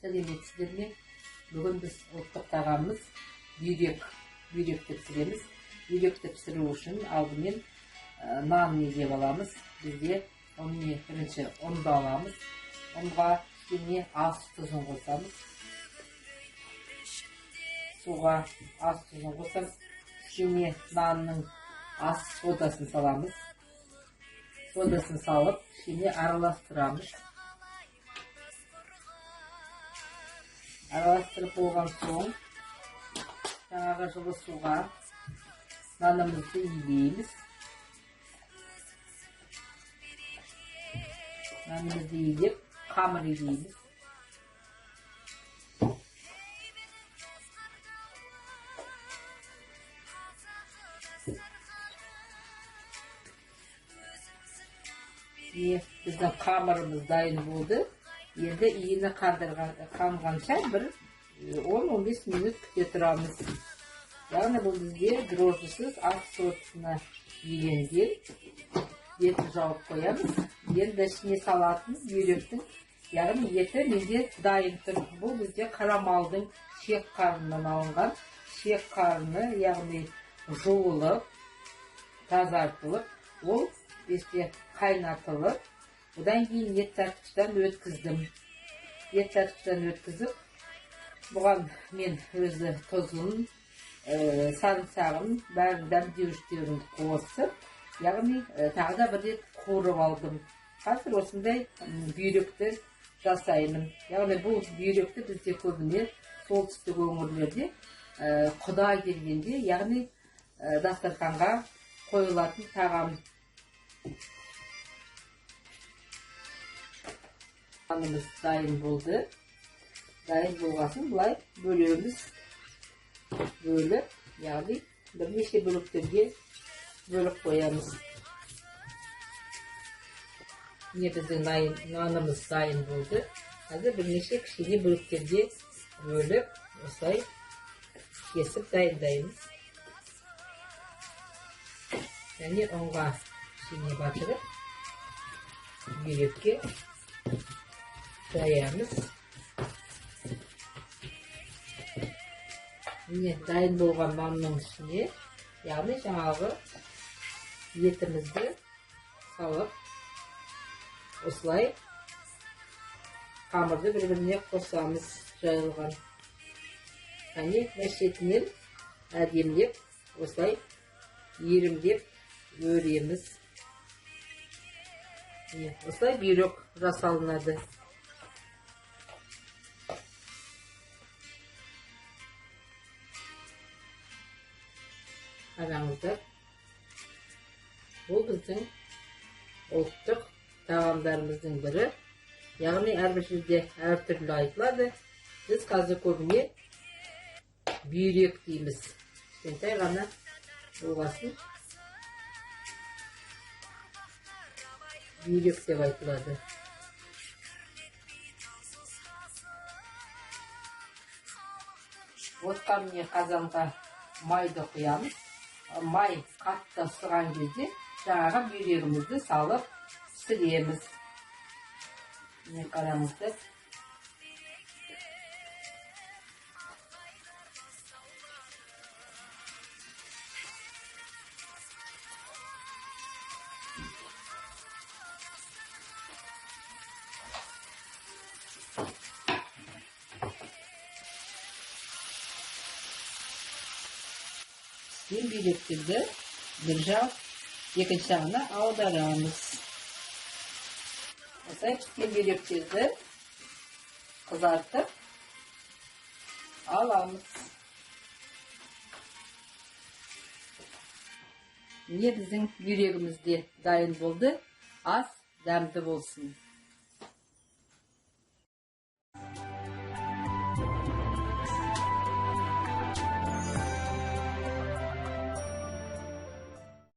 Сәлеметсіздер. Бүгін біз ұлттық тағамымыз бүйректі пісіреміз. Бүйректі пісіру үшін алдымен нан деп аламыз. Бізде бірінші ұнды аламыз. Ұнға кішкене ас тұзын қосамыз. Суға ас тұзын қосамыз. Кішкене нанның ас содасын саламыз. Содасын салып, кішкене араластырамыз. Араластырып болған соң, жаңағы жылы суға нанымызды илейміз. Нанымызды илеп, қамыр илейміз. Біздің қамырымыз дайын болды. Енді иіні қанғанша бір 10-15 минут күте тұрамыз. Яғни бұл бізге дрожжысыз ақ сортына иленген. Етін жауып қоямыз. Енді ішіне салатын бүйректің, яғни еті менде дайын тұр. Бұл бізде қара малдың шек қарнынан алынған. Шек қарны, яғни жуылып, тазартылып, ол бізге қайнатылып, одан кейін ет тартқыштан өткіздім. Ет тартқыштан өткізіп, бұған мен өзі тұзын, сарымсағын, бәрін дәмдеуіштерімді қосып, яғни тағы да бір рет қуырып алдым. Қазір осындай бүйректі жасаймын. Яғни бұл бүйректі бізде көбіне солтүстік өңірлерде құда келгенде, яғни дастарханға қойылатын тағам. Нанымыз дайын болды. Дайын болғасын бұлай бөлеміз. Бөліп, яғни бірнеше бөліктерге бөліп қоямыз. Міне біздің нанымыз дайын болды. Қазір бірнеше кішкене бөліктерге бөліп, осылай кесіп дайындаймыз. Және ұнға кішкене батырып, бүйрекке жаямыз. Міне дайын болған нанның ішіне, яғни жаңағы етімізді салып, осылай қамырды бір-біріне қосамыз жайылған. Және шетінен әдемілеп, осылай иірімдеп өреміз. Осылай бүйрек жасалынады. Қараңыздар. Бұл біздің ұлттық тағамдарымыздың бірі. Яғни әрбір жерде әртүрлі айтылады. Біз қазір көбіне бүйрек дейміз. Кішкентай ғана болғасын. Бүйрек деп айтылады. Отқа міне қазанға майды құямыз. Май қатты ысыған кезде жаңағы бүйрегімізді салып пісіреміз. Міне қараңыздар. Бүйректерді бір жақ, екінші жағына аударамыз. Осылай піскен бүйректерді қызартып аламыз. Міне біздің бүйрегіміз де дайын болды. Ас дәмді болсын.